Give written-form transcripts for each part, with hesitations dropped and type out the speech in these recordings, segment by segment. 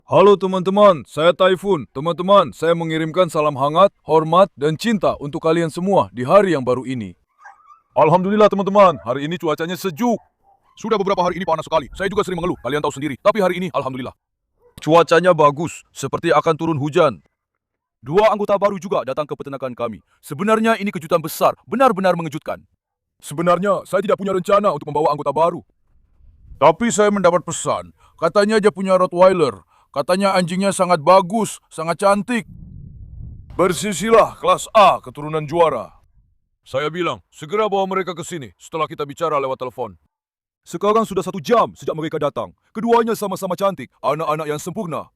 Halo teman-teman, saya Typhoon. Teman-teman, saya mengirimkan salam hangat, hormat, dan cinta untuk kalian semua di hari yang baru ini. Alhamdulillah teman-teman, hari ini cuacanya sejuk. Sudah beberapa hari ini panas sekali. Saya juga sering mengeluh, kalian tahu sendiri. Tapi hari ini, Alhamdulillah. Cuacanya bagus, seperti akan turun hujan. Dua anggota baru juga datang ke peternakan kami. Sebenarnya ini kejutan besar, benar-benar mengejutkan. Sebenarnya, saya tidak punya rencana untuk membawa anggota baru. Tapi saya mendapat pesan, katanya dia punya Rottweiler. Katanya anjingnya sangat bagus, sangat cantik. Bersisilah kelas A keturunan juara. Saya bilang, segera bawa mereka ke sini setelah kita bicara lewat telepon. Sekarang sudah 1 jam sejak mereka datang. Keduanya sama-sama cantik, anak-anak yang sempurna.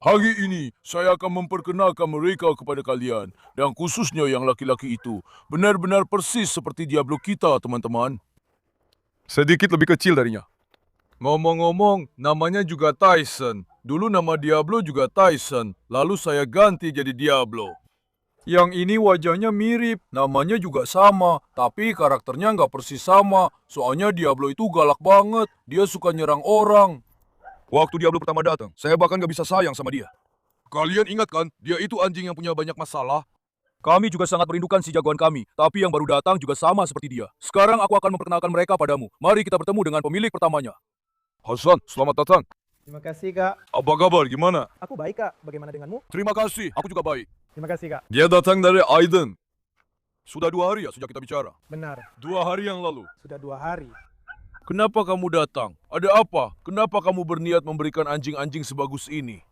Hari ini, saya akan memperkenalkan mereka kepada kalian. Dan khususnya yang laki-laki itu. Benar-benar persis seperti Diablo kita, teman-teman. Sedikit lebih kecil darinya. Ngomong-ngomong, namanya juga Tyson. Dulu nama Diablo juga Tyson, lalu saya ganti jadi Diablo. Yang ini wajahnya mirip, namanya juga sama, tapi karakternya nggak persis sama. Soalnya Diablo itu galak banget, dia suka nyerang orang. Waktu Diablo pertama datang, saya bahkan nggak bisa sayang sama dia. Kalian ingat kan, dia itu anjing yang punya banyak masalah? Kami juga sangat merindukan si jagoan kami, tapi yang baru datang juga sama seperti dia. Sekarang aku akan memperkenalkan mereka padamu. Mari kita bertemu dengan pemilik pertamanya. Hasan, selamat datang. Terima kasih, Kak. Apa kabar? Gimana? Aku baik, Kak. Bagaimana denganmu? Terima kasih, aku juga baik. Terima kasih, Kak. Dia datang dari Aiden. Sudah 2 hari ya sejak kita bicara? Benar, 2 hari yang lalu. sudah 2 hari. Kenapa kamu datang? Ada apa? Kenapa kamu berniat memberikan anjing-anjing sebagus ini?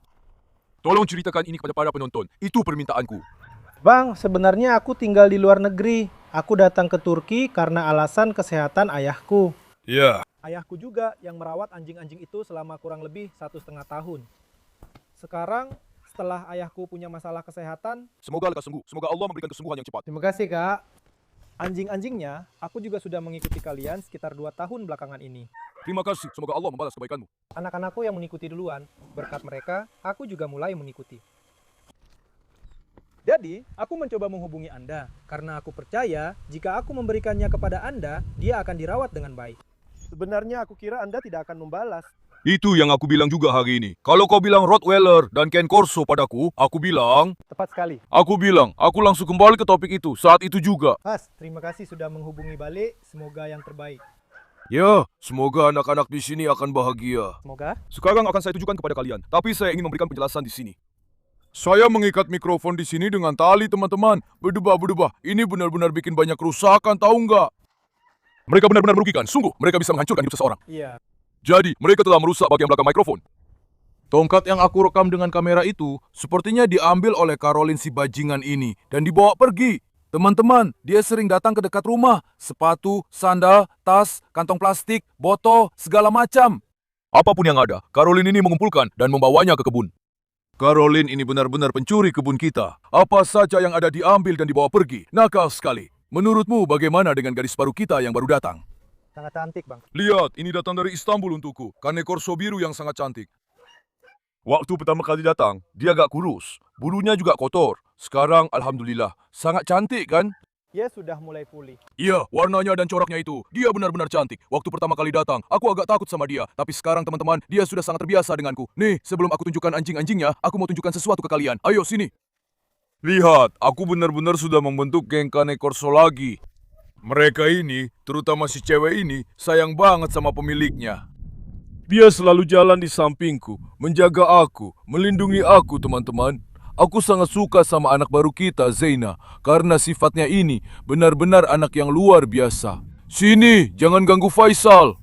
Tolong ceritakan ini kepada para penonton. Itu permintaanku. Bang, sebenarnya aku tinggal di luar negeri. Aku datang ke Turki karena alasan kesehatan ayahku. Ya. Ayahku juga yang merawat anjing-anjing itu selama kurang lebih 1,5 tahun. Sekarang, setelah ayahku punya masalah kesehatan, Semoga lekas sembuh. Semoga Allah memberikan kesembuhan yang cepat. terima kasih, Kak. Anjing-anjingnya, aku juga sudah mengikuti kalian sekitar 2 tahun belakangan ini. Terima kasih. Semoga Allah membalas kebaikanmu. Anak-anakku yang mengikuti duluan, berkat mereka, aku juga mulai mengikuti. Jadi, aku mencoba menghubungi Anda, karena aku percaya jika aku memberikannya kepada Anda, dia akan dirawat dengan baik. Sebenarnya aku kira Anda tidak akan membalas. Itu yang aku bilang juga hari ini. Kalau kau bilang Rottweiler dan Ken Corso padaku, aku bilang, Tepat sekali. aku langsung kembali ke topik itu saat itu juga. Mas, terima kasih sudah menghubungi balik. Semoga yang terbaik. Ya, semoga anak-anak di sini akan bahagia. Semoga. Sekarang akan saya tunjukkan kepada kalian, tapi saya ingin memberikan penjelasan di sini. Saya mengikat mikrofon di sini dengan tali, teman-teman. Berdebah-berdebah. Ini benar-benar bikin banyak kerusakan, tahu nggak? Mereka benar-benar merugikan. Sungguh, mereka bisa menghancurkan hidup seseorang. Iya. Jadi, mereka telah merusak bagian belakang mikrofon. Tongkat yang aku rekam dengan kamera itu sepertinya diambil oleh Caroline si bajingan ini dan dibawa pergi. Teman-teman, dia sering datang ke dekat rumah. Sepatu, sandal, tas, kantong plastik, botol, segala macam. Apapun yang ada, Caroline ini mengumpulkan dan membawanya ke kebun. Caroline ini benar-benar pencuri kebun kita. Apa saja yang ada diambil dan dibawa pergi. Nakal sekali. Menurutmu bagaimana dengan gadis baru kita yang baru datang? Sangat cantik, Bang. Lihat, ini datang dari Istanbul untukku. Kane Corso biru yang sangat cantik. Waktu pertama kali datang, dia agak kurus. Bulunya juga kotor. Sekarang, alhamdulillah, sangat cantik kan? Dia sudah mulai pulih. Iya, warnanya dan coraknya itu. Dia benar-benar cantik. Waktu pertama kali datang, aku agak takut sama dia. Tapi sekarang teman-teman, dia sudah sangat terbiasa denganku. Nih, sebelum aku tunjukkan anjing-anjingnya, aku mau tunjukkan sesuatu ke kalian. Ayo, sini. Lihat, aku benar-benar sudah membentuk geng Kane Corso lagi. Mereka ini, terutama si cewek ini, sayang banget sama pemiliknya. Dia selalu jalan di sampingku, menjaga aku, melindungi aku, teman-teman. Aku sangat suka sama anak baru kita, Zeina, karena sifatnya ini benar-benar anak yang luar biasa. Sini, jangan ganggu Faisal.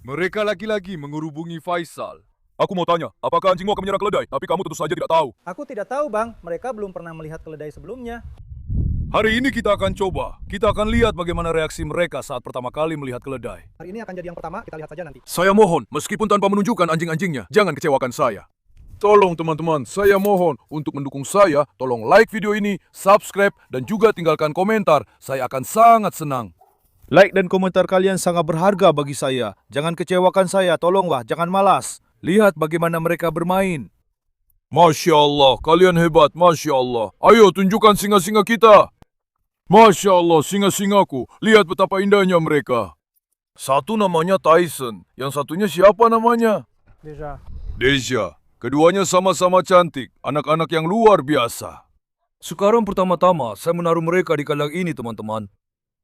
Mereka lagi-lagi mengerubungi Faisal. Aku mau tanya, apakah anjingmu akan menyerang keledai? Tapi kamu tentu saja tidak tahu. Aku tidak tahu, Bang. Mereka belum pernah melihat keledai sebelumnya. Hari ini kita akan coba. Kita akan lihat bagaimana reaksi mereka saat pertama kali melihat keledai. Hari ini akan jadi yang pertama, kita lihat saja nanti. Saya mohon, meskipun tanpa menunjukkan anjing-anjingnya, jangan kecewakan saya. Tolong teman-teman, saya mohon untuk mendukung saya, tolong like video ini, subscribe, dan juga tinggalkan komentar. Saya akan sangat senang. Like dan komentar kalian sangat berharga bagi saya. Jangan kecewakan saya, tolonglah, jangan malas. Lihat bagaimana mereka bermain. Masya Allah, kalian hebat, Masya Allah. Ayo tunjukkan singa-singa kita. Masya Allah, singa-singaku. Lihat betapa indahnya mereka. Satu namanya Tyson, yang satunya siapa namanya? Deja. Deja, keduanya sama-sama cantik, anak-anak yang luar biasa. Sekarang pertama-tama saya menaruh mereka di kandang ini, teman-teman.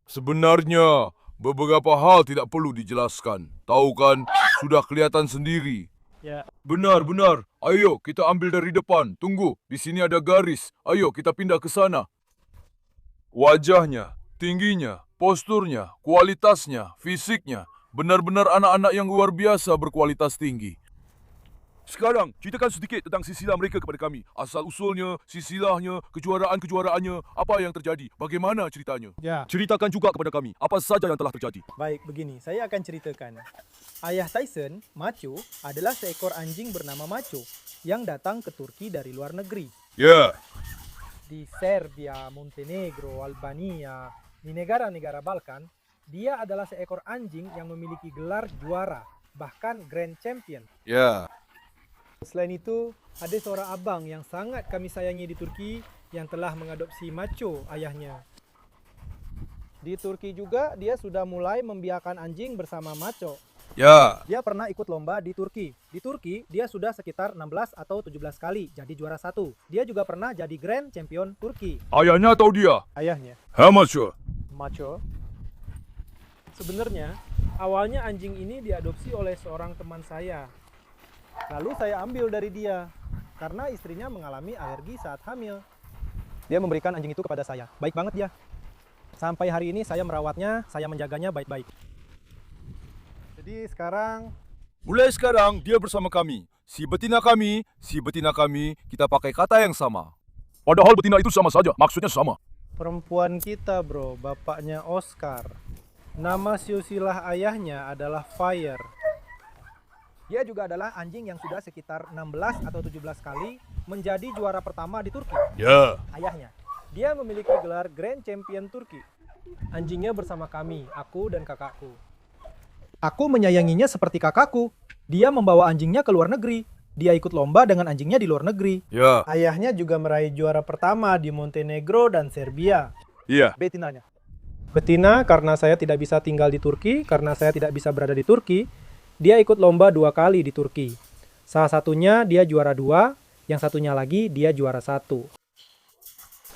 Sebenarnya, beberapa hal tidak perlu dijelaskan. Tahu kan, sudah kelihatan sendiri. Ya. Benar. Ayo, kita ambil dari depan. Tunggu, di sini ada garis. Ayo, kita pindah ke sana. Wajahnya, tingginya, posturnya, kualitasnya, fisiknya. Benar-benar anak-anak yang luar biasa berkualitas tinggi. Sekarang, ceritakan sedikit tentang silsilah mereka kepada kami. Asal-usulnya, silsilahnya, kejuaraan-kejuaraannya, apa yang terjadi, bagaimana ceritanya. Ya, Ceritakan juga kepada kami, apa saja yang telah terjadi. baik begini, saya akan ceritakan. Ayah Tyson, Macho, adalah seekor anjing bernama Macho yang datang ke Turki dari luar negeri. Ya, Di Serbia, Montenegro, Albania, di negara-negara Balkan, dia adalah seekor anjing yang memiliki gelar juara, bahkan Grand Champion. ya. Selain itu, ada seorang abang yang sangat kami sayangi di Turki yang telah mengadopsi Macho, ayahnya. Di Turki juga, dia sudah mulai membiarkan anjing bersama Macho. Ya, Dia pernah ikut lomba di Turki. Di Turki, dia sudah sekitar 16 atau 17 kali jadi juara satu. Dia juga pernah jadi Grand Champion Turki. ayahnya atau dia? Ayahnya, Hamacho. Macho. Sebenarnya, awalnya anjing ini diadopsi oleh seorang teman saya. Lalu saya ambil dari dia, karena istrinya mengalami alergi saat hamil. Dia memberikan anjing itu kepada saya. Baik banget dia. Sampai hari ini saya merawatnya, saya menjaganya baik-baik. Jadi sekarang Mulai sekarang, dia bersama kami. Si betina kami, kita pakai kata yang sama. Padahal betina itu sama saja, maksudnya sama. perempuan kita bro, bapaknya Oscar. Nama silsilah ayahnya adalah Fire. Dia juga adalah anjing yang sudah sekitar 16 atau 17 kali menjadi juara pertama di Turki. Ya. Ayahnya, dia memiliki gelar Grand Champion Turki. Anjingnya bersama kami, aku dan kakakku. Aku menyayanginya seperti kakakku. Dia membawa anjingnya ke luar negeri. Dia ikut lomba dengan anjingnya di luar negeri. Ya. Ayahnya juga meraih juara pertama di Montenegro dan Serbia. Iya. Betinanya. Betina karena saya tidak bisa tinggal di Turki, karena saya tidak bisa berada di Turki, dia ikut lomba 2 kali di Turki. Salah satunya dia juara 2, yang satunya lagi dia juara 1.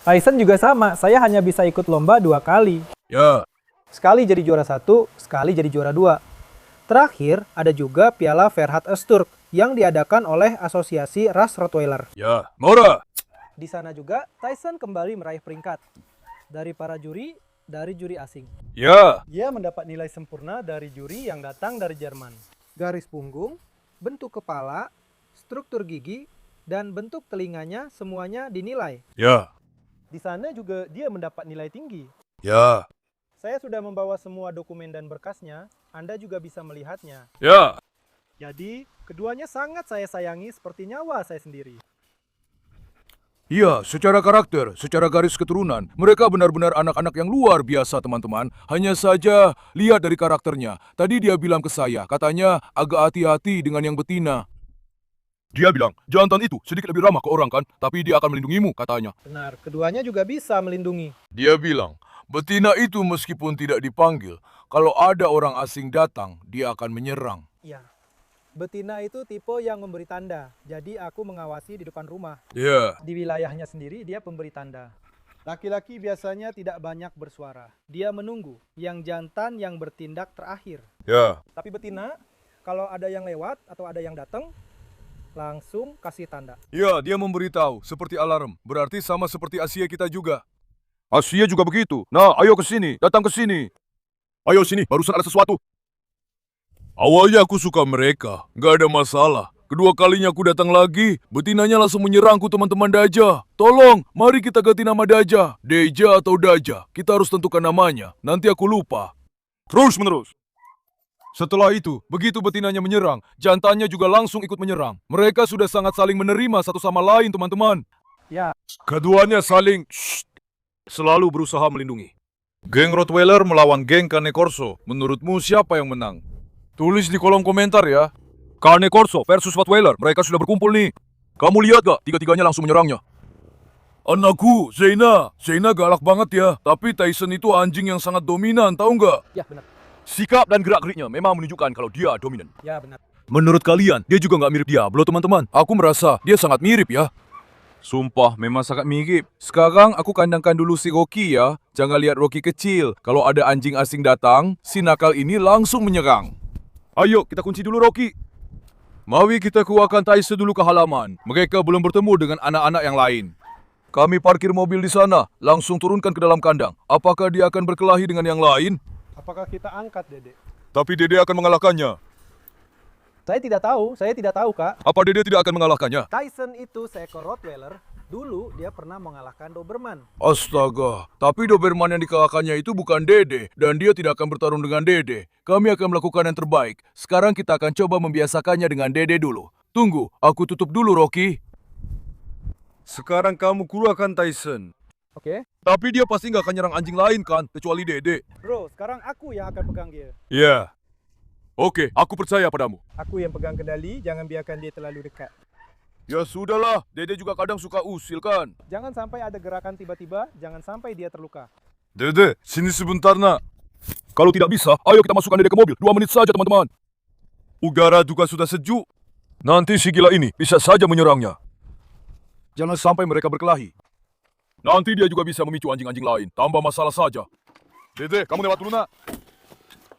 Tyson juga sama, saya hanya bisa ikut lomba 2 kali. Ya. Sekali jadi juara 1, sekali jadi juara 2. Terakhir, ada juga Piala Ferhat Öztürk yang diadakan oleh Asosiasi Ras Rottweiler. Ya. Mora. Di sana juga, Tyson kembali meraih peringkat. Dari para juri, dari juri asing. Ya. Dia mendapat nilai sempurna dari juri yang datang dari Jerman. Garis punggung, bentuk kepala, struktur gigi, dan bentuk telinganya semuanya dinilai. Ya. Di sana juga dia mendapat nilai tinggi. Ya. Saya sudah membawa semua dokumen dan berkasnya, Anda juga bisa melihatnya. Ya. Jadi, keduanya sangat saya sayangi seperti nyawa saya sendiri. Iya, secara karakter, secara garis keturunan, mereka benar-benar anak-anak yang luar biasa, teman-teman. Hanya saja, lihat dari karakternya. Tadi dia bilang ke saya, katanya agak hati-hati dengan yang betina. Dia bilang, jantan itu sedikit lebih ramah ke orang kan, tapi dia akan melindungimu, katanya. Benar, keduanya juga bisa melindungi. Dia bilang, betina itu meskipun tidak dipanggil, kalau ada orang asing datang, dia akan menyerang. Ya, betina itu tipe yang memberi tanda, jadi aku mengawasi di depan rumah. Iya. Di wilayahnya sendiri dia pemberi tanda. Laki-laki biasanya tidak banyak bersuara. Dia menunggu, yang jantan yang bertindak terakhir. Ya. Tapi betina, kalau ada yang lewat atau ada yang datang, langsung kasih tanda. Ya, dia memberitahu, seperti alarm. Berarti sama seperti Asia kita juga. Asia juga begitu. Nah, ayo ke sini, datang ke sini. Ayo sini, barusan ada sesuatu. Awalnya aku suka mereka, nggak ada masalah. Kedua kalinya aku datang lagi, betinanya langsung menyerangku teman-teman Daja. Tolong, mari kita ganti nama Daja. Deja atau Daja, kita harus tentukan namanya. Nanti aku lupa. Terus menerus. Setelah itu, begitu betinanya menyerang, jantannya juga langsung ikut menyerang. Mereka sudah sangat saling menerima satu sama lain, teman-teman. Ya, Keduanya saling selalu berusaha melindungi. Geng Rottweiler melawan geng Cane Corso. Menurutmu siapa yang menang? Tulis di kolom komentar ya. Cane Corso versus Rottweiler. Mereka sudah berkumpul nih. Kamu lihat gak? Tiga-tiganya langsung menyerangnya. Anakku, Zeina. Zeina galak banget ya. Tapi Tyson itu anjing yang sangat dominan, tahu nggak? ya benar. Sikap dan gerak-geriknya memang menunjukkan kalau dia dominan. Ya benar. Menurut kalian, dia juga nggak mirip Diablo, teman-teman? Aku merasa dia sangat mirip ya. Sumpah, memang sangat mirip. Sekarang aku kandangkan dulu si Rocky ya. Jangan lihat Rocky kecil. Kalau ada anjing asing datang, si nakal ini langsung menyerang. Ayo, kita kunci dulu Rocky. Mari kita keluarkan Tyson dulu ke halaman. Mereka belum bertemu dengan anak-anak yang lain. Kami parkir mobil di sana, langsung turunkan ke dalam kandang. Apakah dia akan berkelahi dengan yang lain? Apakah kita angkat, Dede? Tapi Dede akan mengalahkannya. Saya tidak tahu, Kak. Apa Dede tidak akan mengalahkannya? Tyson itu seekor Rottweiler. Dulu dia pernah mengalahkan Doberman. Astaga, tapi Doberman yang dikalahkannya itu bukan Dede, dan dia tidak akan bertarung dengan Dede. Kami akan melakukan yang terbaik. Sekarang kita akan coba membiasakannya dengan Dede dulu. Tunggu, aku tutup dulu, Rocky. Sekarang kamu keluarkan Tyson. Oke. Tapi dia pasti nggak akan nyerang anjing lain kan, kecuali Dede. Bro, sekarang aku yang akan pegang dia. Iya. Oke, aku percaya padamu. Aku yang pegang kendali, jangan biarkan dia terlalu dekat. Ya sudahlah, Dede juga kadang suka usil kan. Jangan sampai ada gerakan tiba-tiba, jangan sampai dia terluka. Dede, sini sebentar nak. Kalau tidak bisa, ayo kita masukkan Dede ke mobil. 2 menit saja teman-teman. Udara juga sudah sejuk. Nanti si gila ini bisa saja menyerangnya. Jangan sampai mereka berkelahi. Nanti dia juga bisa memicu anjing-anjing lain. Tambah masalah saja. Dede, kamu lewat dulu nak.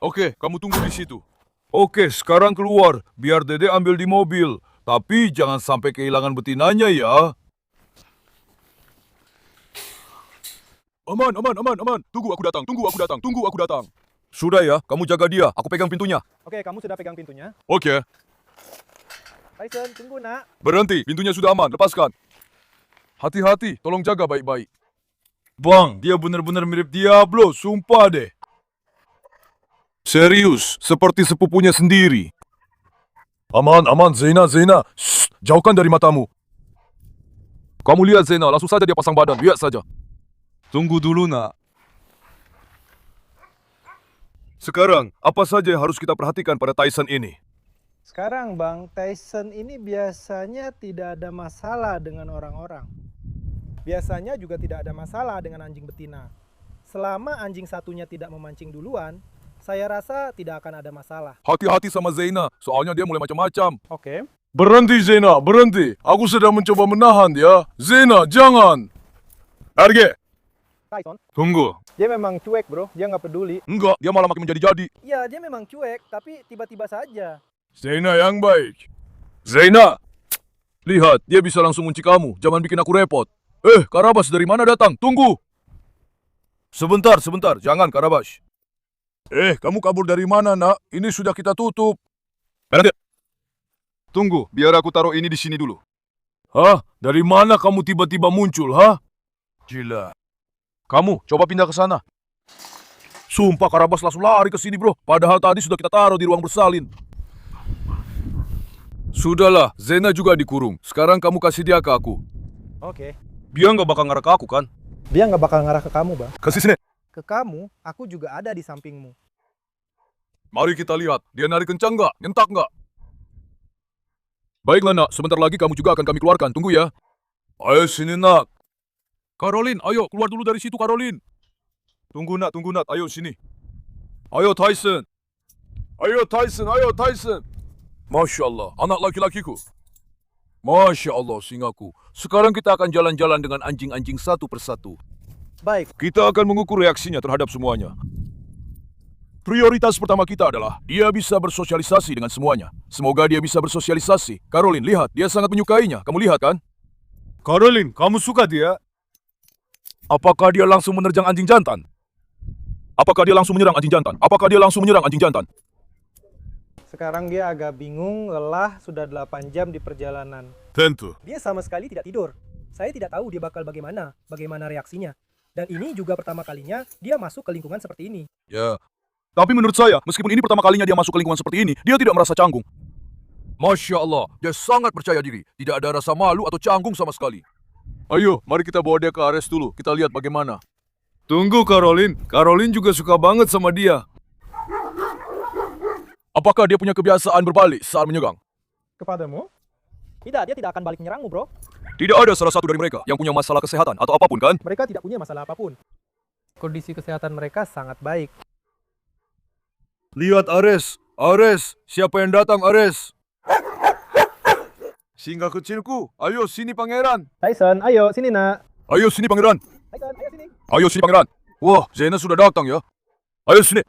Oke, kamu tunggu di situ. Oke, sekarang keluar. Biar Dede ambil di mobil. Tapi jangan sampai kehilangan betinanya ya. Aman. Tunggu aku datang. Sudah ya, kamu jaga dia. Aku pegang pintunya. Oke, kamu sudah pegang pintunya. Oke. Tyson, tunggu nak. Berhenti, pintunya sudah aman. Lepaskan. Hati-hati, tolong jaga baik-baik. Bang, dia benar-benar mirip Diablo. Sumpah deh. Serius, seperti sepupunya sendiri. Aman, Zena. Shh, jauhkan dari matamu. Kamu lihat Zena, langsung saja dia pasang badan. Lihat saja. Tunggu dulu, nak. Sekarang, apa saja yang harus kita perhatikan pada Tyson ini? Sekarang Bang, Tyson ini biasanya tidak ada masalah dengan orang-orang. Biasanya juga tidak ada masalah dengan anjing betina. Selama anjing satunya tidak memancing duluan, saya rasa tidak akan ada masalah. Hati-hati sama Zena, soalnya dia mulai macam-macam. Oke. Berhenti Zena, berhenti. Aku sedang mencoba menahan dia. Zena, jangan. RG, Tyson, tunggu. dia memang cuek bro, dia nggak peduli. Enggak, dia malah makin menjadi-jadi. Iya, dia memang cuek, tapi tiba-tiba saja. Zena yang baik. Zena! Lihat, dia bisa langsung kunci kamu. Jangan bikin aku repot. Karabas dari mana datang? Tunggu! Sebentar. Jangan, Karabas. Kamu kabur dari mana, nak? Ini sudah kita tutup. Berhenti. Tunggu, biar aku taruh ini di sini dulu. Hah? Dari mana kamu tiba-tiba muncul, hah? Gila. Kamu, coba pindah ke sana. Sumpah, Karabas langsung lari ke sini, bro. Padahal tadi sudah kita taruh di ruang bersalin. Sudahlah, Zena juga dikurung. Sekarang kamu kasih dia ke aku. Oke. Dia nggak bakal ngarah ke aku, kan? Dia nggak bakal ngarah ke kamu, Bang. Kasih sini. Ke kamu, aku juga ada di sampingmu. Mari kita lihat, dia narik kencang nggak? Nyentak nggak? Baiklah, nak. Sebentar lagi kamu juga akan kami keluarkan. Tunggu ya. Ayo sini, nak. Caroline, ayo keluar dulu dari situ, Caroline. Tunggu, nak. Ayo sini. Ayo, Tyson. Masya Allah, anak laki-lakiku. Masya Allah, singaku. Sekarang kita akan jalan-jalan dengan anjing-anjing satu persatu. Baik. Kita akan mengukur reaksinya terhadap semuanya. Prioritas pertama kita adalah dia bisa bersosialisasi dengan semuanya. Semoga dia bisa bersosialisasi. Caroline, lihat, dia sangat menyukainya. Kamu lihat kan? Caroline, kamu suka dia? Apakah dia langsung menerjang anjing jantan? Apakah dia langsung menyerang anjing jantan? Sekarang dia agak bingung, lelah, sudah 8 jam di perjalanan. Tentu. Dia sama sekali tidak tidur. Saya tidak tahu dia bakal bagaimana reaksinya. Dan ini juga pertama kalinya dia masuk ke lingkungan seperti ini. Ya. Tapi menurut saya, meskipun ini pertama kalinya dia masuk ke lingkungan seperti ini, dia tidak merasa canggung. Masya Allah, dia sangat percaya diri. Tidak ada rasa malu atau canggung sama sekali. Ayo, mari kita bawa dia ke Ares dulu. Kita lihat bagaimana. Tunggu, Caroline. Caroline juga suka banget sama dia. Apakah dia punya kebiasaan berbalik saat menyerang? Kepadamu? Tidak, dia tidak akan balik menyerangmu, bro. Tidak ada salah satu dari mereka yang punya masalah kesehatan atau apapun, kan? Mereka tidak punya masalah apapun. Kondisi kesehatan mereka sangat baik. Lihat Ares, Ares, siapa yang datang, Ares? Singa kecilku, ayo sini pangeran. Tyson, ayo sini nak. Ayo sini pangeran. Tyson, ayo sini. Ayo sini pangeran. Wah, Zena sudah datang ya. Ayo sini.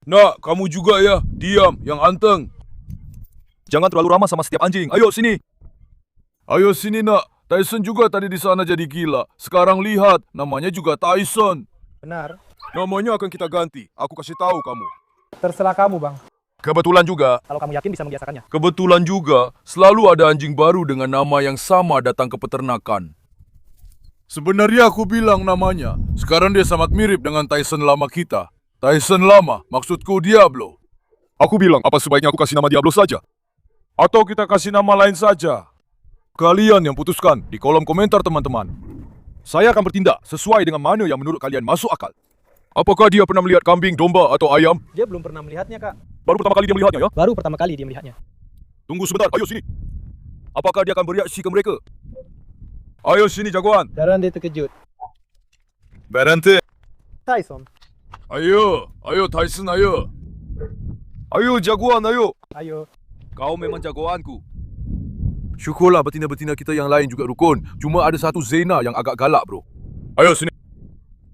Nak, kamu juga ya. Diam, yang anteng. Jangan terlalu ramah sama setiap anjing. Ayo sini. Ayo sini nak. Tyson juga tadi di sana jadi gila. Sekarang lihat, namanya juga Tyson. Benar. Namanya akan kita ganti. Aku kasih tahu kamu. Terserah kamu, Bang. Kebetulan juga, Kalau kamu yakin bisa membiasakannya. selalu ada anjing baru dengan nama yang sama datang ke peternakan. Sebenarnya aku bilang namanya. Sekarang dia sangat mirip dengan Tyson lama kita. Tyson lama, maksudku Diablo. Aku bilang, apa sebaiknya aku kasih nama Diablo saja? Atau kita kasih nama lain saja? Kalian yang putuskan di kolom komentar teman-teman. Saya akan bertindak sesuai dengan mana yang menurut kalian masuk akal. Apakah dia pernah melihat kambing, domba, atau ayam? Dia belum pernah melihatnya, Kak. Baru pertama kali dia melihatnya ya? Baru pertama kali dia melihatnya. Tunggu sebentar, ayo sini. Apakah dia akan bereaksi ke mereka? Ayo sini jagoan. Dan dia terkejut. Berhenti. Tyson, Ayo Tyson, ayo. Ayo jagoan, ayo. ayo. Kau memang jagoanku. Syukurlah betina-betina kita yang lain juga rukun. Cuma ada satu Zena yang agak galak, bro. Ayo sini.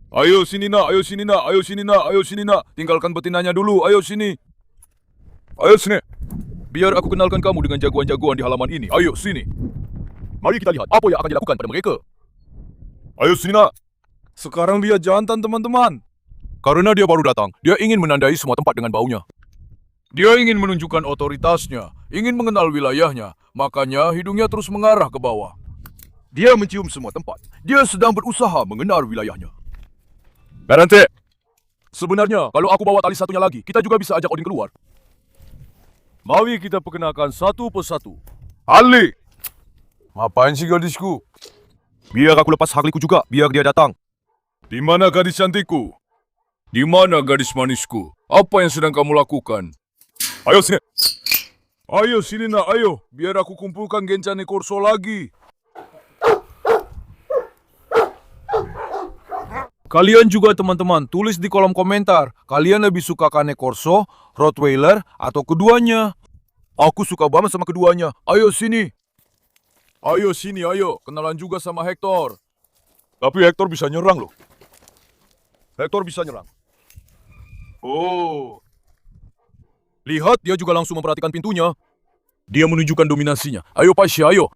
Ayo sini nak, ayo sini nak, ayo sini nak, ayo sini nak. Tinggalkan betinanya dulu, ayo sini. Ayo sini. Biar aku kenalkan kamu dengan jagoan-jagoan di halaman ini. Ayo sini. Mari kita lihat apa yang akan dilakukan pada mereka. Ayo sini nak. Sekarang dia jantan teman-teman. Karena dia baru datang, dia ingin menandai semua tempat dengan baunya. Dia ingin menunjukkan otoritasnya, ingin mengenal wilayahnya, makanya hidungnya terus mengarah ke bawah. Dia mencium semua tempat. Dia sedang berusaha mengenal wilayahnya. Berhenti. Sebenarnya, kalau aku bawa tali satunya lagi, kita juga bisa ajak Odin keluar. Mari kita perkenalkan satu persatu. Ali! Ngapain sih gadisku? Biar aku lepas harliku juga, biar dia datang. Di mana gadis cantikku? Di mana gadis manisku? Apa yang sedang kamu lakukan? Ayo sini. Ayo sini nak, ayo. Biar aku kumpulkan Gencane Corso lagi. Kalian juga teman-teman, tulis di kolom komentar. Kalian lebih suka Cane Corso, Rottweiler, atau keduanya? Aku suka banget sama keduanya. Ayo sini. Ayo sini, ayo. Kenalan juga sama Hector. Tapi Hector bisa nyerang loh. Hector bisa nyerang. Oh. Lihat, dia juga langsung memperhatikan pintunya. Dia menunjukkan dominasinya. Ayo Pasha, ayo.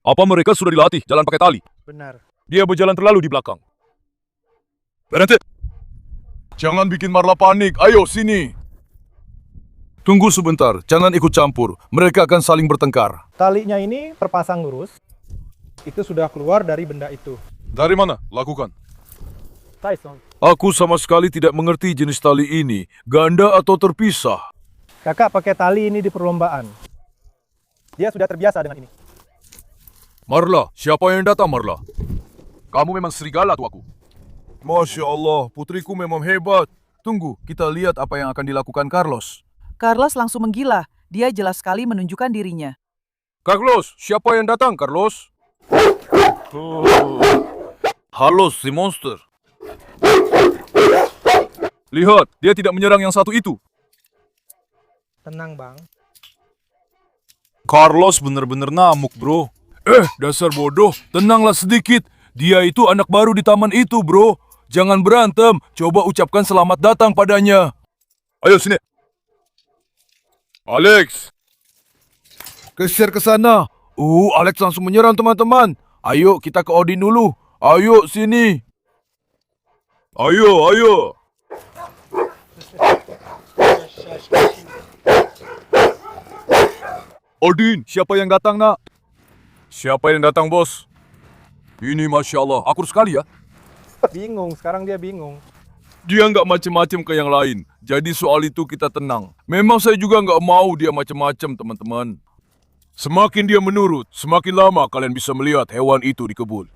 Apa mereka sudah dilatih jalan pakai tali? Benar. Dia berjalan terlalu di belakang. Berhenti. Jangan bikin Marla panik. Ayo, sini. Tunggu sebentar. Jangan ikut campur. Mereka akan saling bertengkar. Talinya ini terpasang lurus. Itu sudah keluar dari benda itu. Dari mana? Lakukan. Tyson, Aku sama sekali tidak mengerti jenis tali ini. Ganda atau terpisah? kakak pakai tali ini di perlombaan. Dia sudah terbiasa dengan ini. Marla, siapa yang datang Marla? Kamu memang serigala tuaku. Masya Allah, putriku memang hebat. Tunggu, kita lihat apa yang akan dilakukan Carlos. Carlos langsung menggila. Dia jelas sekali menunjukkan dirinya. Carlos, siapa yang datang Carlos? Oh. Halo si monster. Lihat, dia tidak menyerang yang satu itu. Tenang, Bang. Carlos benar-benar namuk, bro. Dasar bodoh. Tenanglah sedikit. Dia itu anak baru di taman itu, bro. Jangan berantem. Coba ucapkan selamat datang padanya. Ayo sini. Alex. Geser ke sana. Alex langsung menyerang teman-teman. Ayo kita ke Odin dulu. Ayo sini. Ayo. Odin, siapa yang datang, nak? Siapa yang datang, bos? Ini Masya Allah, akur sekali ya. Bingung, sekarang dia bingung. Dia nggak macem-macem ke yang lain. Jadi soal itu kita tenang. Memang saya juga nggak mau dia macem-macem, teman-teman. Semakin dia menurut, semakin lama kalian bisa melihat hewan itu di kebun.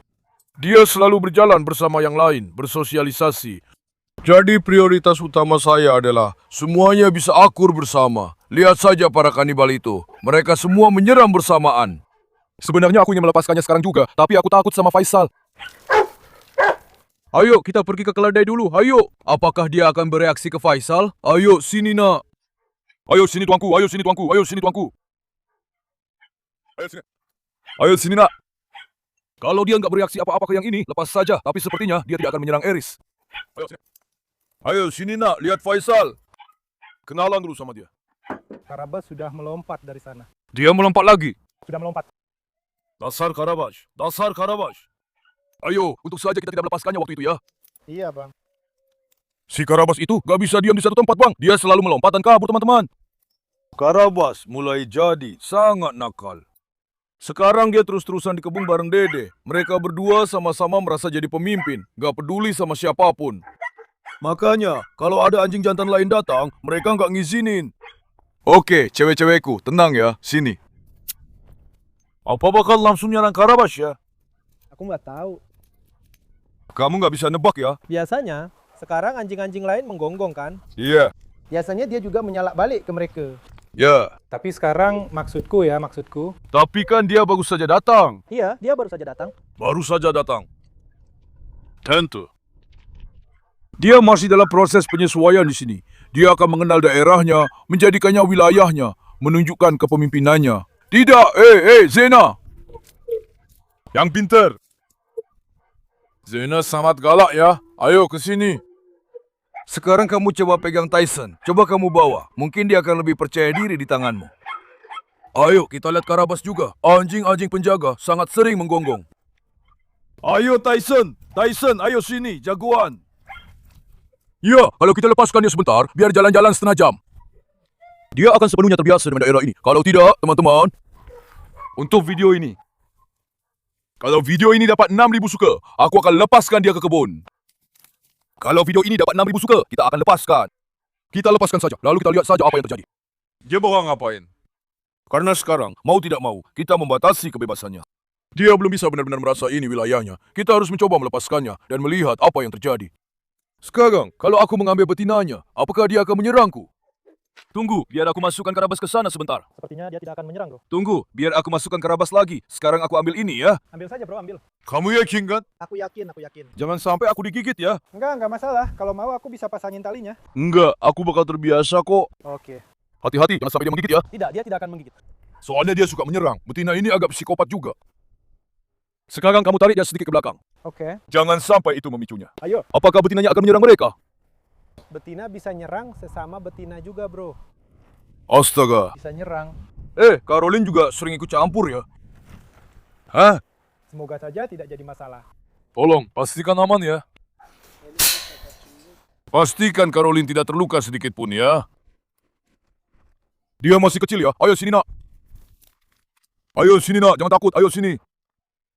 Dia selalu berjalan bersama yang lain, bersosialisasi. Jadi prioritas utama saya adalah semuanya bisa akur bersama. Lihat saja para kanibal itu. Mereka semua menyerang bersamaan. Sebenarnya aku ingin melepaskannya sekarang juga, tapi aku takut sama Faisal. Ayo, kita pergi ke keledai dulu. Ayo. Apakah dia akan bereaksi ke Faisal? Ayo, sini nak. Ayo sini tuanku, ayo sini tuanku, ayo sini tuanku. Ayo sini. Ayo sini nak. Kalau dia nggak bereaksi apa-apa ke yang ini, lepas saja. Tapi sepertinya dia tidak akan menyerang Eris. Ayo sini. Ayo sini nak, lihat Faisal. Kenalan dulu sama dia. Karabas sudah melompat dari sana. Dia melompat lagi. Sudah melompat. Dasar Karabash, dasar Karabash. Ayo, untuk saja kita tidak melepaskannya waktu itu ya. Iya, Bang. Si Karabas itu gak bisa diam di satu tempat, Bang. Dia selalu melompat dan kabur, teman-teman. Karabas mulai jadi sangat nakal. Sekarang dia terus-terusan dikebung bareng Dede. Mereka berdua sama-sama merasa jadi pemimpin. Gak peduli sama siapapun. Makanya, kalau ada anjing jantan lain datang, mereka gak ngizinin. Oke, cewek-cewekku, tenang ya. Sini. Apa bakal langsung nyerang Karabas ya? Aku nggak tahu. Kamu gak bisa nebak ya? Biasanya, sekarang anjing-anjing lain menggonggong kan? Iya. Biasanya dia juga menyalak balik ke mereka. Ya. Tapi sekarang maksudku. Tapi kan dia baru saja datang. Iya, dia baru saja datang. Baru saja datang. Tentu. Dia masih dalam proses penyesuaian di sini. Dia akan mengenal daerahnya, menjadikannya wilayahnya, menunjukkan kepemimpinannya. Tidak, Zena. Yang pintar. Zena sangat galak ya. Ayo ke sini. Sekarang kamu coba pegang Tyson. Coba kamu bawa. Mungkin dia akan lebih percaya diri di tanganmu. Ayo kita lihat Karabas juga. Anjing-anjing penjaga sangat sering menggonggong. Ayo Tyson. Tyson, ayo sini, jagoan. Ya, kalau kita lepaskan dia sebentar, biar jalan-jalan setengah jam. Dia akan sepenuhnya terbiasa dengan daerah ini. Kalau tidak, teman-teman, untuk video ini. Kalau video ini dapat 6.000 suka, aku akan lepaskan dia ke kebun. Kalau video ini dapat 6.000 suka, kita akan lepaskan. Kita lepaskan saja, lalu kita lihat saja apa yang terjadi. Dia bakal ngapain? Karena sekarang, mau tidak mau, kita membatasi kebebasannya. Dia belum bisa benar-benar merasa ini wilayahnya. Kita harus mencoba melepaskannya dan melihat apa yang terjadi. Sekarang, kalau aku mengambil betinanya, apakah dia akan menyerangku? Tunggu, biar aku masukkan Karabas ke sana sebentar. Sepertinya dia tidak akan menyerang, bro. Tunggu, biar aku masukkan Karabas lagi. Sekarang aku ambil ini ya. Ambil saja, bro, ambil. Kamu yakin kan? Aku yakin. Jangan sampai aku digigit ya. Enggak masalah. Kalau mau aku bisa pasangin talinya. Enggak, aku bakal terbiasa kok. Oke. Hati-hati, jangan sampai dia menggigit ya. Tidak, dia tidak akan menggigit. Soalnya dia suka menyerang. Betina ini agak psikopat juga. Sekarang kamu tarik dia sedikit ke belakang. Oke. Jangan sampai itu memicunya. Ayo. Apakah betinanya akan menyerang mereka? Betina bisa nyerang sesama betina juga, bro. Astaga. Bisa nyerang. Caroline juga sering ikut campur ya. Hah? Semoga saja tidak jadi masalah. Tolong, pastikan aman ya. Pastikan Caroline tidak terluka sedikit pun ya. Dia masih kecil ya. Ayo sini nak. Ayo sini nak, jangan takut. Ayo sini.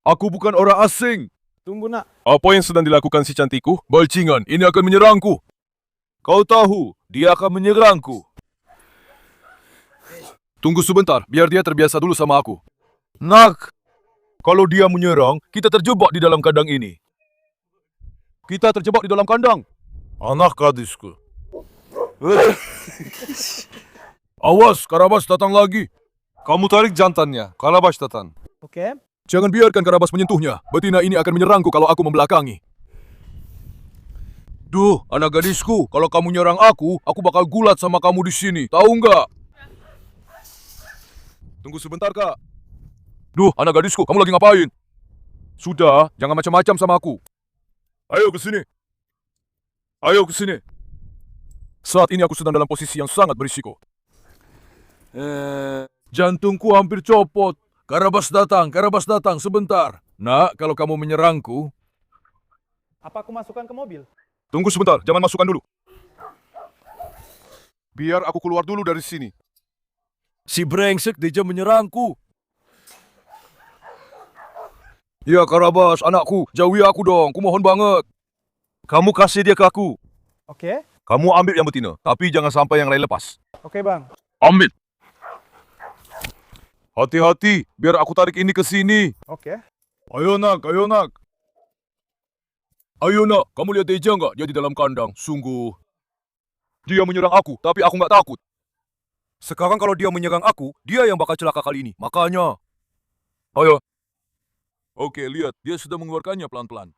Aku bukan orang asing. Tunggu, nak. Apa yang sedang dilakukan si cantikku? Balcingan, ini akan menyerangku. Kau tahu, dia akan menyerangku. Tunggu sebentar, biar dia terbiasa dulu sama aku. Nak, kalau dia menyerang, kita terjebak di dalam kandang ini. Kita terjebak di dalam kandang. Anak gadisku. Awas, Karabas datang lagi. Kamu tarik jantannya, Karabas datang. Oke. Jangan biarkan Karabas menyentuhnya. Betina ini akan menyerangku kalau aku membelakangi. Duh, anak gadisku, kalau kamu nyerang aku bakal gulat sama kamu di sini. Tahu nggak? Tunggu sebentar, Kak. Duh, anak gadisku, kamu lagi ngapain? Sudah, jangan macam-macam sama aku. Ayo ke sini. Ayo ke sini. Saat ini aku sedang dalam posisi yang sangat berisiko. Jantungku hampir copot. Karabas datang, sebentar. Nak, kalau kamu menyerangku... Apa aku masukkan ke mobil? Tunggu sebentar, jangan masukkan dulu. Biar aku keluar dulu dari sini. Si brengsek dia menyerangku. Ya Karabas, anakku, jauhi aku dong, kumohon banget. Kamu kasih dia ke aku. Oke. Kamu ambil yang betina, tapi jangan sampai yang lain lepas. Oke, Bang. Ambil. Hati-hati, biar aku tarik ini ke sini. Oke. Ayo nak, ayo nak. Ayo nak, kamu lihat Deja nggak? Dia di dalam kandang, sungguh. Dia menyerang aku, tapi aku nggak takut. Sekarang kalau dia menyerang aku, dia yang bakal celaka kali ini. Makanya. Ayo. Oke, lihat, dia sudah mengeluarkannya pelan-pelan.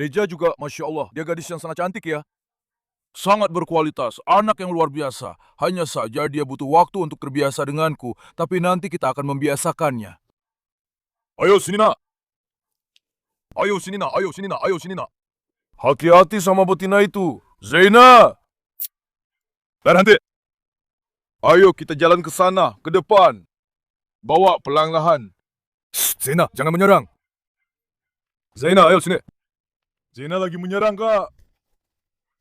Deja juga, Masya Allah, dia gadis yang sangat cantik ya. Sangat berkualitas, anak yang luar biasa. Hanya saja dia butuh waktu untuk terbiasa denganku, tapi nanti kita akan membiasakannya. Ayo sini nak. Ayo sini nak, ayo sini nak, ayo sini nak. Hati-hati sama betina itu. Zaina! Berhenti. Ayo kita jalan ke sana, ke depan. Bawa perlahan-lahan. Zaina, jangan menyerang. Zaina, ayo sini. Zaina lagi menyerang, Kak.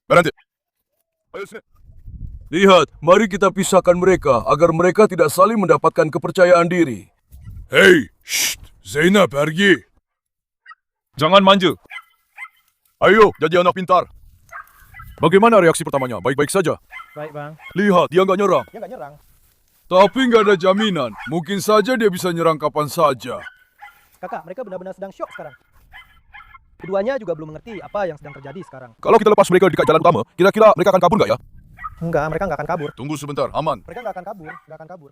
Berhenti. Ayo sini. Lihat, mari kita pisahkan mereka agar mereka tidak saling mendapatkan kepercayaan diri. Hei, Zaina pergi. Jangan manja. Ayo, jadi anak pintar. Bagaimana reaksi pertamanya? Baik-baik saja. Baik, Bang. Lihat, dia nggak nyerang. Dia nggak nyerang. Tapi nggak ada jaminan. Mungkin saja dia bisa nyerang kapan saja. Kakak, mereka benar-benar sedang syok sekarang. Keduanya juga belum mengerti apa yang sedang terjadi sekarang. Kalau kita lepas mereka di jalan utama, kira-kira mereka akan kabur nggak ya? Enggak, mereka nggak akan kabur. Tunggu sebentar, aman. Mereka nggak akan kabur, nggak akan kabur.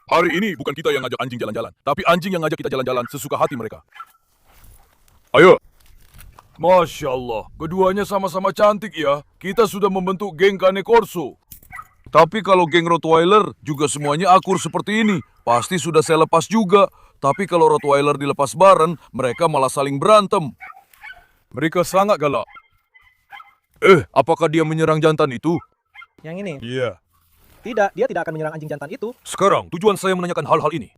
Hari ini bukan kita yang ngajak anjing jalan-jalan, tapi anjing yang ngajak kita jalan-jalan sesuka hati mereka. Ayo. Masya Allah, keduanya sama-sama cantik ya. Kita sudah membentuk geng Cane Corso. Tapi kalau geng Rottweiler juga semuanya akur seperti ini. Pasti sudah saya lepas juga. Tapi kalau Rottweiler dilepas bareng, mereka malah saling berantem. Mereka sangat galak. Apakah dia menyerang jantan itu? Yang ini? Iya. Tidak, dia tidak akan menyerang anjing jantan itu. Sekarang, tujuan saya menanyakan hal-hal ini.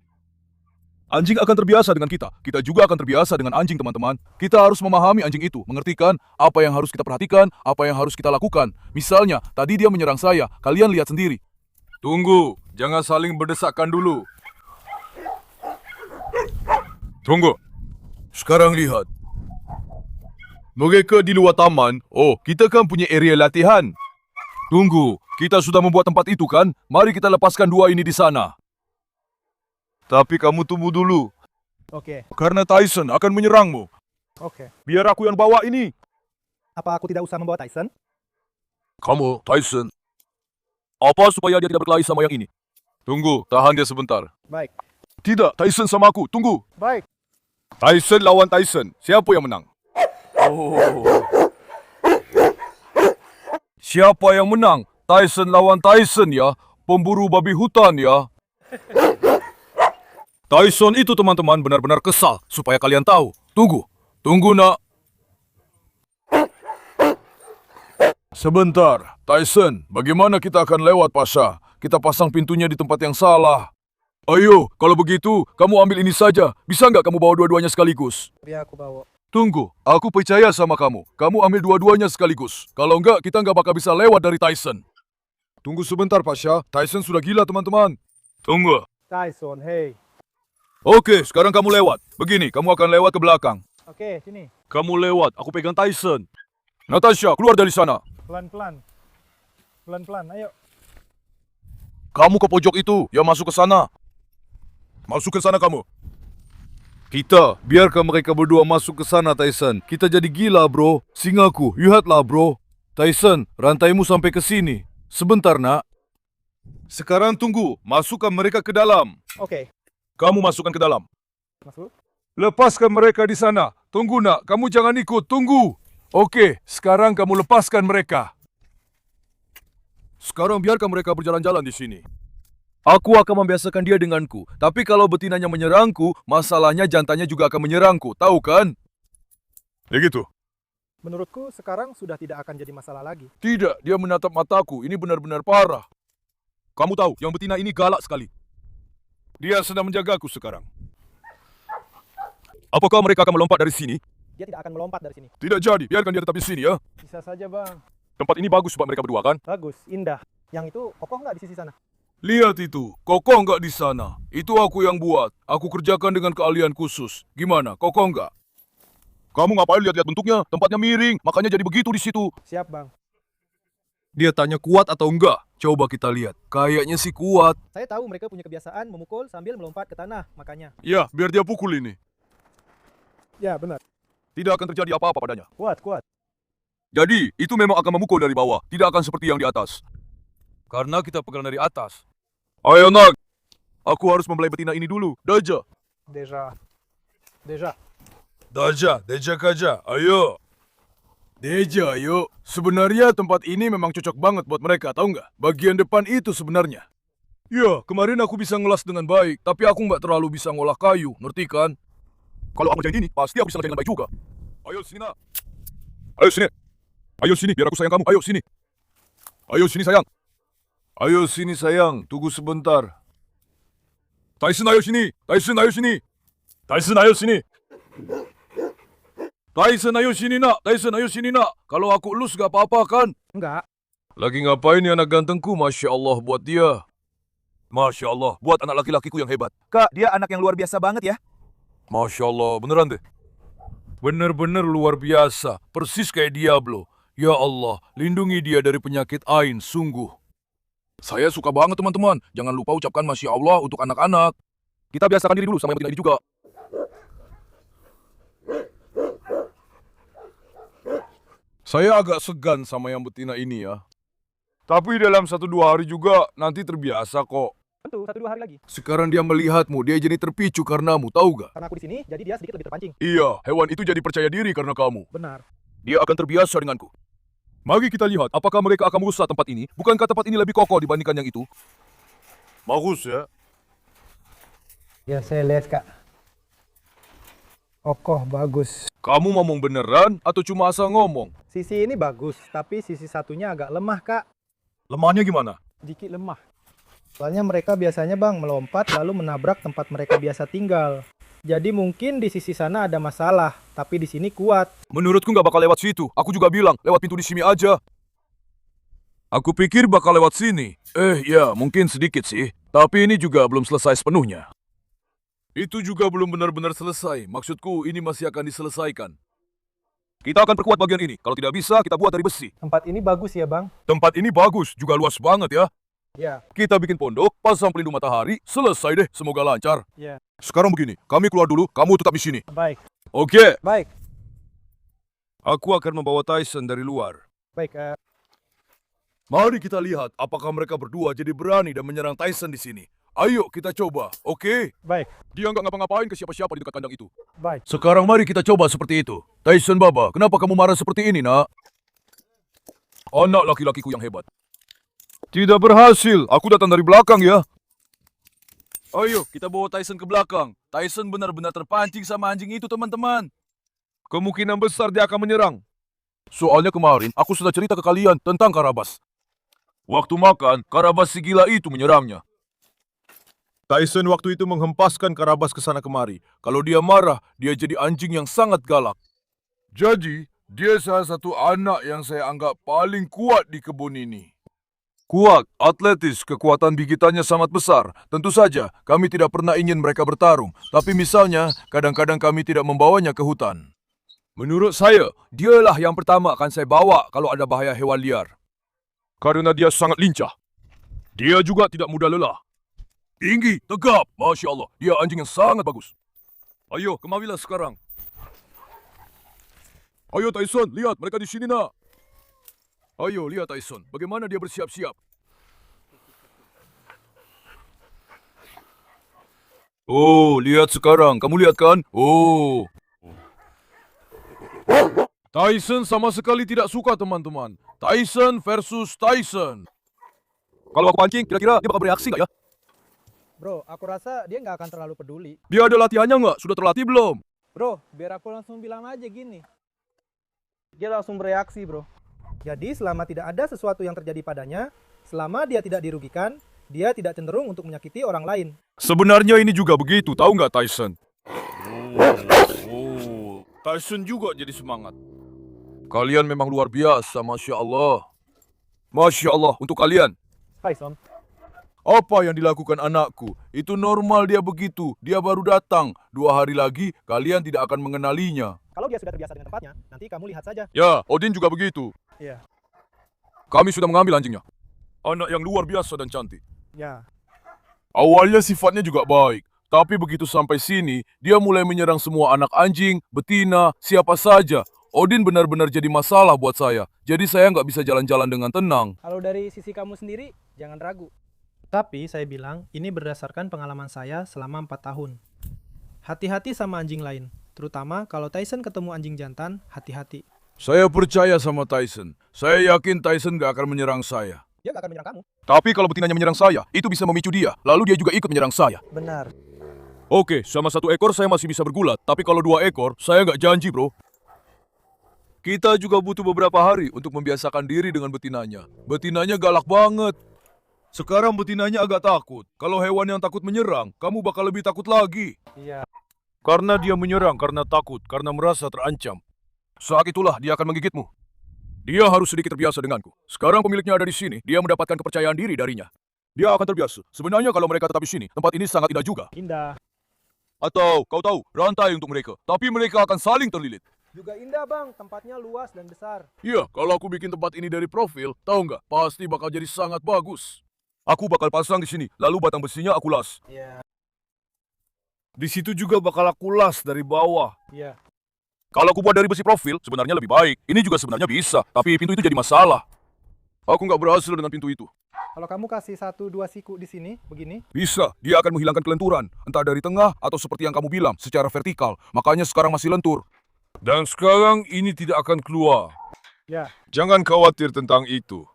Anjing akan terbiasa dengan kita. Kita juga akan terbiasa dengan anjing, teman-teman. Kita harus memahami anjing itu, mengertikan apa yang harus kita perhatikan, apa yang harus kita lakukan. Misalnya, tadi dia menyerang saya. Kalian lihat sendiri. Tunggu, jangan saling berdesakan dulu. Tunggu. Sekarang lihat. Mereka di luar taman. Oh, kita kan punya area latihan. Tunggu, kita sudah membuat tempat itu kan? Mari kita lepaskan dua ini di sana. Tapi kamu tunggu dulu. Oke, Karena Tyson akan menyerangmu. oke. Biar aku yang bawa ini. Apa aku tidak usah membawa Tyson? Kamu, Tyson. Apa supaya dia tidak berkelahi sama yang ini? Tunggu, tahan dia sebentar. Baik, Tidak, Tyson sama aku. Tunggu. baik. Tyson lawan Tyson. Siapa yang menang? Siapa yang menang? Tyson lawan Tyson ya. Pemburu babi hutan ya. Tyson itu teman-teman benar-benar kesal. Supaya kalian tahu. Tunggu nak. Sebentar, Tyson. Bagaimana kita akan lewat, Pasha? Kita pasang pintunya di tempat yang salah. Ayo, kalau begitu, kamu ambil ini saja. Bisa nggak kamu bawa dua-duanya sekaligus? Biar aku bawa. Tunggu, aku percaya sama kamu. Kamu ambil dua-duanya sekaligus. Kalau enggak, kita nggak bakal bisa lewat dari Tyson. Tunggu sebentar, Pasha. Tyson sudah gila, teman-teman. Tunggu. Tyson, hey. Oke, sekarang kamu lewat. Begini, kamu akan lewat ke belakang. Oke, sini. Kamu lewat, aku pegang Tyson. Natasha, keluar dari sana. Pelan-pelan. Pelan-pelan, ayo. Kamu ke pojok itu, ya masuk ke sana. Masuk ke sana kamu. Kita, biarkan mereka berdua masuk ke sana, Tyson. Kita jadi gila, bro. Singaku, lihatlah, bro. Tyson, rantaimu sampai ke sini. Sebentar, nak. Sekarang tunggu, masukkan mereka ke dalam. Oke, Kamu masukkan ke dalam. masuk. Lepaskan mereka di sana. Tunggu, nak. Kamu jangan ikut. Tunggu. Oke, sekarang kamu lepaskan mereka. Sekarang biarkan mereka berjalan-jalan di sini. Aku akan membiasakan dia denganku. Tapi kalau betinanya menyerangku, masalahnya jantannya juga akan menyerangku. Tahu kan? Ya gitu. Menurutku sekarang sudah tidak akan jadi masalah lagi. Tidak, dia menatap mataku. Ini benar-benar parah. Kamu tahu, yang betina ini galak sekali. Dia sedang menjagaku sekarang. Apakah mereka akan melompat dari sini? Dia tidak akan melompat dari sini. Tidak jadi, biarkan dia tetap di sini ya. Bisa saja, Bang. Tempat ini bagus buat mereka berdua kan? Bagus, indah. Yang itu kokoh nggak di sisi sana? Lihat itu, kokoh nggak di sana? Itu aku yang buat. Aku kerjakan dengan keahlian khusus. Gimana, kokoh nggak? Kamu ngapain lihat-lihat bentuknya? Tempatnya miring, makanya jadi begitu di situ. Siap, Bang. Dia tanya kuat atau enggak? Coba kita lihat. Kayaknya sih kuat. Saya tahu mereka punya kebiasaan memukul sambil melompat ke tanah, makanya. Ya, biar dia pukul ini. Ya, benar. Tidak akan terjadi apa-apa padanya. Kuat, kuat. Jadi, itu memang akan memukul dari bawah. Tidak akan seperti yang di atas. Karena kita pegang dari atas. Ayo, nak. Aku harus membelai betina ini dulu. Daja. Deja. Deja. Daja, Deja kaja. Ayo. Deja, yuk. Sebenarnya tempat ini memang cocok banget buat mereka, tahu nggak? Bagian depan itu sebenarnya. Ya, kemarin aku bisa ngelas dengan baik, tapi aku nggak terlalu bisa ngolah kayu, ngerti kan? Kalau aku jadi ini, pasti aku bisa ngerjain dengan baik juga. Ayo sini, nak. Ayo sini. Ayo sini, biar aku sayang kamu. Ayo sini. Ayo sini, sayang. Ayo sini, sayang. Tunggu sebentar. Tyson, ayo sini. Tyson, ayo sini. Tyson, ayo sini. Tyson, ayo sini, nak. Tyson, ayo sini, nak. Kalau aku elus gak apa-apa kan? Enggak. Lagi ngapain ya anak gantengku? Masya Allah buat dia. Masya Allah, buat anak laki-lakiku yang hebat. Kak, dia anak yang luar biasa banget ya. Masya Allah, beneran deh. Bener-bener luar biasa, persis kayak Diablo. Ya Allah, lindungi dia dari penyakit Ain, sungguh. Saya suka banget teman-teman. Jangan lupa ucapkan Masya Allah untuk anak-anak. Kita biasakan diri dulu sama yang penting juga. Saya agak segan sama yang betina ini ya. Tapi dalam 1-2 hari juga nanti terbiasa kok. Tentu 1-2 hari lagi. Sekarang dia melihatmu, dia jadi terpicu karenamu, tahu gak? Karena aku di sini, jadi dia sedikit lebih terpancing. Iya, hewan itu jadi percaya diri karena kamu. Benar. Dia akan terbiasa denganku. Mari kita lihat apakah mereka akan merusak tempat ini. Bukankah tempat ini lebih kokoh dibandingkan yang itu? Bagus ya. Ya, saya lihat, Kak. Kokoh, bagus. Kamu ngomong beneran atau cuma asal ngomong? Sisi ini bagus, tapi sisi satunya agak lemah, Kak. Lemahnya gimana? Dikit lemah. Soalnya mereka biasanya, Bang, melompat lalu menabrak tempat mereka biasa tinggal. Jadi mungkin di sisi sana ada masalah, tapi di sini kuat. Menurutku nggak bakal lewat situ. Aku juga bilang, lewat pintu di sini aja. Aku pikir bakal lewat sini. Ya, mungkin sedikit sih. Tapi ini juga belum selesai sepenuhnya. Itu juga belum benar-benar selesai. Maksudku, ini masih akan diselesaikan. Kita akan perkuat bagian ini. Kalau tidak bisa, kita buat dari besi. Tempat ini bagus ya, Bang? Tempat ini bagus, juga luas banget ya. Ya. Kita bikin pondok, pasang pelindung matahari, selesai deh. Semoga lancar. Ya. Sekarang begini, kami keluar dulu, kamu tetap di sini. Baik. Oke. Baik. Aku akan membawa Tyson dari luar. Baik, Mari kita lihat apakah mereka berdua jadi berani dan menyerang Tyson di sini. Ayo kita coba, oke? baik. Dia nggak ngapa-ngapain ke siapa-siapa di dekat kandang itu. Baik. Sekarang mari kita coba seperti itu. Tyson Baba, kenapa kamu marah seperti ini, nak? Anak laki-lakiku yang hebat. Tidak berhasil, aku datang dari belakang ya. Ayo, kita bawa Tyson ke belakang. Tyson benar-benar terpancing sama anjing itu, teman-teman. Kemungkinan besar dia akan menyerang. Soalnya kemarin, aku sudah cerita ke kalian tentang Karabas. Waktu makan, Karabas si gila itu menyerangnya. Tyson waktu itu menghempaskan Karabas ke sana kemari. Kalau dia marah, dia jadi anjing yang sangat galak. Jadi, dia salah satu anak yang saya anggap paling kuat di kebun ini. Kuat, atletis, kekuatan gigitannya sangat besar. Tentu saja, kami tidak pernah ingin mereka bertarung. Tapi misalnya, kadang-kadang kami tidak membawanya ke hutan. Menurut saya, dialah yang pertama akan saya bawa kalau ada bahaya hewan liar. Karena dia sangat lincah. Dia juga tidak mudah lelah. Tinggi, tegap, Masya Allah. Dia anjing yang sangat bagus. Ayo, kemarilah sekarang. Ayo Tyson, lihat mereka di sini nak. Ayo lihat Tyson, bagaimana dia bersiap-siap. Oh, lihat sekarang. Kamu lihat kan? Oh. Tyson sama sekali tidak suka teman-teman. Tyson versus Tyson. Kalau aku pancing, kira-kira dia bakal bereaksi nggak ya? Bro, aku rasa dia nggak akan terlalu peduli. Dia ada latihannya nggak? Sudah terlatih belum? Bro, biar aku langsung bilang aja gini. Dia langsung bereaksi, bro. Jadi selama tidak ada sesuatu yang terjadi padanya, selama dia tidak dirugikan, dia tidak cenderung untuk menyakiti orang lain. Sebenarnya ini juga begitu, tahu nggak Tyson? Tyson juga jadi semangat. Kalian memang luar biasa, Masya Allah. Masya Allah untuk kalian. Tyson. Apa yang dilakukan anakku? Itu normal dia begitu. Dia baru datang. 2 hari lagi, kalian tidak akan mengenalinya. Kalau dia sudah terbiasa dengan tempatnya, nanti kamu lihat saja. Ya, Odin juga begitu. Iya. Kami sudah mengambil anjingnya. Anak yang luar biasa dan cantik. Ya. Awalnya sifatnya juga baik. Tapi begitu sampai sini, dia mulai menyerang semua anak anjing, betina, siapa saja. Odin benar-benar jadi masalah buat saya. Jadi saya nggak bisa jalan-jalan dengan tenang. Kalau dari sisi kamu sendiri, jangan ragu. Tapi saya bilang, ini berdasarkan pengalaman saya selama 4 tahun. Hati-hati sama anjing lain. Terutama kalau Tyson ketemu anjing jantan, hati-hati. Saya percaya sama Tyson. Saya yakin Tyson gak akan menyerang saya. Dia gak akan menyerang kamu. Tapi kalau betinanya menyerang saya, itu bisa memicu dia. Lalu dia juga ikut menyerang saya. Benar. Oke, sama 1 ekor saya masih bisa bergulat. Tapi kalau 2 ekor, saya nggak janji, bro. Kita juga butuh beberapa hari untuk membiasakan diri dengan betinanya. Betinanya galak banget. Sekarang betinanya agak takut. Kalau hewan yang takut menyerang, kamu bakal lebih takut lagi. Iya. Karena dia menyerang karena takut, karena merasa terancam. Saat itulah dia akan menggigitmu. Dia harus sedikit terbiasa denganku. Sekarang pemiliknya ada di sini, dia mendapatkan kepercayaan diri darinya. Dia akan terbiasa. Sebenarnya kalau mereka tetap di sini, tempat ini sangat indah juga. Indah. Atau kau tahu, rantai untuk mereka. Tapi mereka akan saling terlilit. Juga indah bang, tempatnya luas dan besar. Iya, kalau aku bikin tempat ini dari profil, tahu nggak? Pasti bakal jadi sangat bagus. Aku bakal pasang di sini, lalu batang besinya aku las. Iya. Di situ juga bakal aku las dari bawah. Iya. Kalau aku buat dari besi profil, sebenarnya lebih baik. Ini juga sebenarnya bisa, tapi pintu itu jadi masalah. Aku nggak berhasil dengan pintu itu. Kalau kamu kasih 1-2 siku di sini, begini. Bisa, dia akan menghilangkan kelenturan. Entah dari tengah atau seperti yang kamu bilang, secara vertikal. Makanya sekarang masih lentur. Dan sekarang ini tidak akan keluar. Ya. Jangan khawatir tentang itu.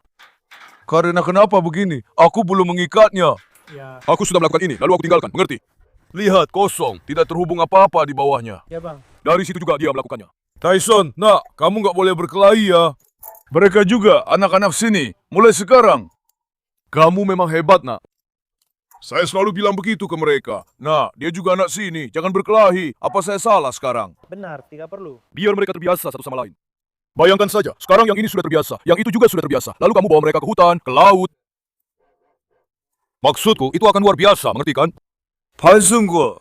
Karena kenapa begini? Aku belum mengikatnya. Ya. Aku sudah melakukan ini, lalu aku tinggalkan, mengerti? Lihat, kosong. Tidak terhubung apa-apa di bawahnya. Ya bang. Dari situ juga dia melakukannya. Tyson, nak, kamu nggak boleh berkelahi ya. Mereka juga, anak-anak sini. Mulai sekarang. Kamu memang hebat, nak. Saya selalu bilang begitu ke mereka. Nah, dia juga anak sini. Jangan berkelahi. Apa saya salah sekarang? Benar, tidak perlu. Biar mereka terbiasa satu sama lain. Bayangkan saja, sekarang yang ini sudah terbiasa. Yang itu juga sudah terbiasa. Lalu kamu bawa mereka ke hutan, ke laut. Maksudku, itu akan luar biasa, mengerti kan? Tyson-gu.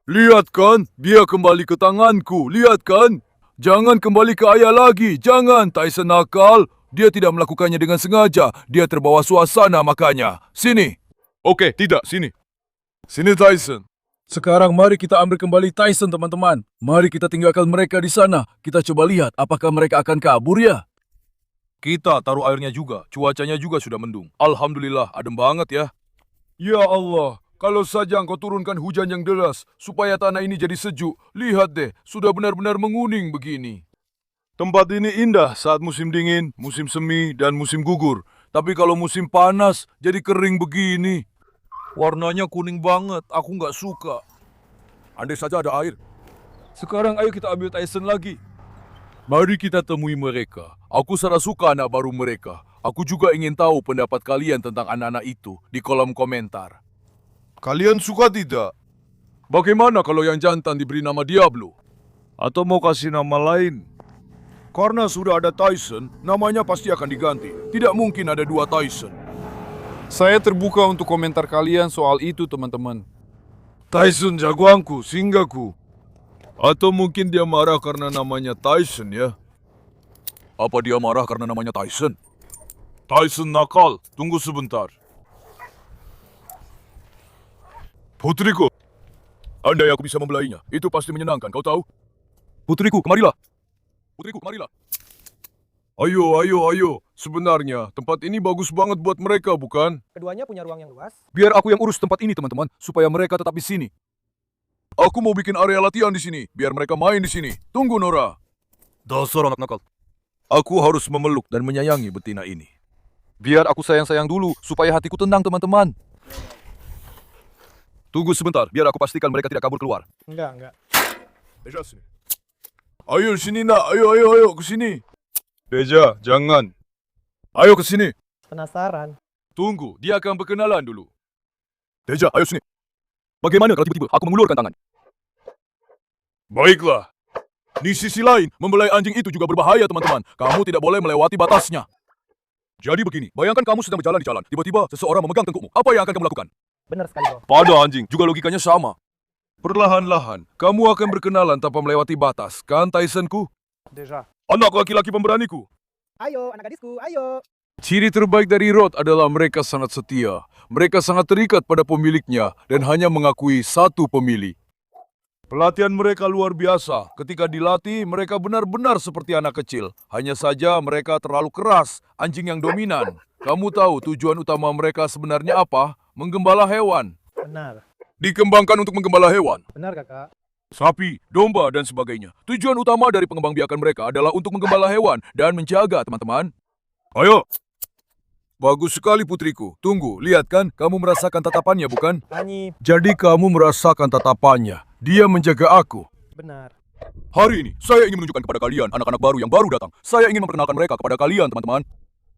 Lihat kan, dia kembali ke tanganku. Lihat kan? Jangan kembali ke ayah lagi. Jangan, Tyson nakal. Dia tidak melakukannya dengan sengaja. Dia terbawa suasana makanya. Sini. Oke, tidak, sini. Sini, Tyson. Sekarang mari kita ambil kembali Tyson, teman-teman. Mari kita tinggalkan mereka di sana. Kita coba lihat apakah mereka akan kabur ya. Kita taruh airnya juga. Cuacanya juga sudah mendung. Alhamdulillah, adem banget ya. Ya Allah. Kalau saja engkau turunkan hujan yang deras, supaya tanah ini jadi sejuk. Lihat deh, sudah benar-benar menguning begini. Tempat ini indah saat musim dingin, musim semi, dan musim gugur. Tapi kalau musim panas, jadi kering begini. Warnanya kuning banget, aku nggak suka. Andai saja ada air. Sekarang ayo kita ambil Tyson lagi. Mari kita temui mereka. Aku sangat suka anak baru mereka. Aku juga ingin tahu pendapat kalian tentang anak-anak itu di kolom komentar. Kalian suka tidak? Bagaimana kalau yang jantan diberi nama Diablo? Atau mau kasih nama lain? Karena sudah ada Tyson, namanya pasti akan diganti. Tidak mungkin ada 2 Tyson. Saya terbuka untuk komentar kalian soal itu, teman-teman. Tyson jagoanku, singgahku. Atau mungkin dia marah karena namanya Tyson ya? Apa dia marah karena namanya Tyson? Tyson nakal, tunggu sebentar. Putriku, andai aku bisa membelainya, itu pasti menyenangkan, kau tahu? Putriku, kemarilah. Putriku, kemarilah. Ayo. Sebenarnya, tempat ini bagus banget buat mereka, bukan? Keduanya punya ruang yang luas. Biar aku yang urus tempat ini, teman-teman, supaya mereka tetap di sini. Aku mau bikin area latihan di sini, biar mereka main di sini. Tunggu, Nora. Dasar anak nakal. Aku harus memeluk dan menyayangi betina ini. Biar aku sayang-sayang dulu, supaya hatiku tenang, teman-teman. Tunggu sebentar, biar aku pastikan mereka tidak kabur keluar. Enggak. Deja, sini. Ayo sini, nak. Ayo, ke sini. Deja, jangan. Ayo ke sini. Penasaran. Tunggu, dia akan berkenalan dulu. Deja, ayo sini. Bagaimana kalau tiba-tiba aku mengulurkan tangan? Baiklah. Di sisi lain, membelai anjing itu juga berbahaya, teman-teman. Kamu tidak boleh melewati batasnya. Jadi begini, bayangkan kamu sedang berjalan di jalan. Tiba-tiba seseorang memegang tengkukmu. Apa yang akan kamu lakukan? Benar sekali, bro. Pada anjing, juga logikanya sama. Perlahan-lahan, kamu akan berkenalan tanpa melewati batas. Kan, Tysonku? Deja. Anak laki-laki pemberaniku. Ayo, anak gadisku, ayo. Ciri terbaik dari Rod adalah mereka sangat setia. Mereka sangat terikat pada pemiliknya dan hanya mengakui satu pemilih. Pelatihan mereka luar biasa. Ketika dilatih, mereka benar-benar seperti anak kecil. Hanya saja mereka terlalu keras, anjing yang dominan. Kamu tahu tujuan utama mereka sebenarnya apa? Menggembala hewan. Benar. Dikembangkan untuk menggembala hewan. Benar, kakak. sapi, domba, dan sebagainya. Tujuan utama dari pengembangbiakan mereka adalah untuk menggembala hewan dan menjaga teman-teman. Ayo. Bagus sekali putriku. Tunggu, lihat kan? Kamu merasakan tatapannya, bukan? Ani, Jadi kamu merasakan tatapannya. Dia menjaga aku. benar. Hari ini, saya ingin menunjukkan kepada kalian anak-anak baru yang baru datang. Saya ingin memperkenalkan mereka kepada kalian, teman-teman.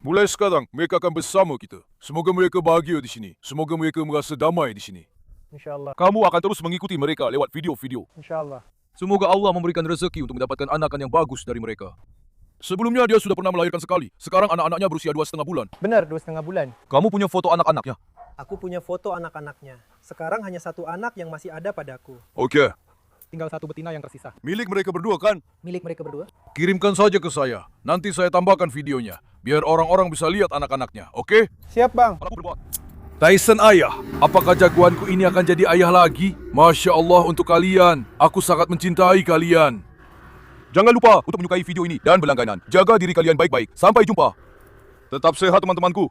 Mulai sekarang, mereka akan bersama kita. Semoga mereka bahagia di sini. Semoga mereka merasa damai di sini. Insya Allah, Kamu akan terus mengikuti mereka lewat video-video. insya Allah. Semoga Allah memberikan rezeki untuk mendapatkan anakan yang bagus dari mereka. Sebelumnya dia sudah pernah melahirkan sekali. Sekarang anak-anaknya berusia 2,5 bulan. Benar, 2,5 bulan. Kamu punya foto anak-anaknya? Aku punya foto anak-anaknya. Sekarang hanya satu anak yang masih ada padaku. Oke. Tinggal satu betina yang tersisa. Milik mereka berdua kan? Milik mereka berdua? Kirimkan saja ke saya. Nanti saya tambahkan videonya. Biar orang-orang bisa lihat anak-anaknya. Oke? Siap, Bang. Tyson ayah, apakah jagoanku ini akan jadi ayah lagi? Masya Allah untuk kalian. Aku sangat mencintai kalian. Jangan lupa untuk menyukai video ini dan berlangganan. Jaga diri kalian baik-baik. Sampai jumpa. Tetap sehat teman-temanku.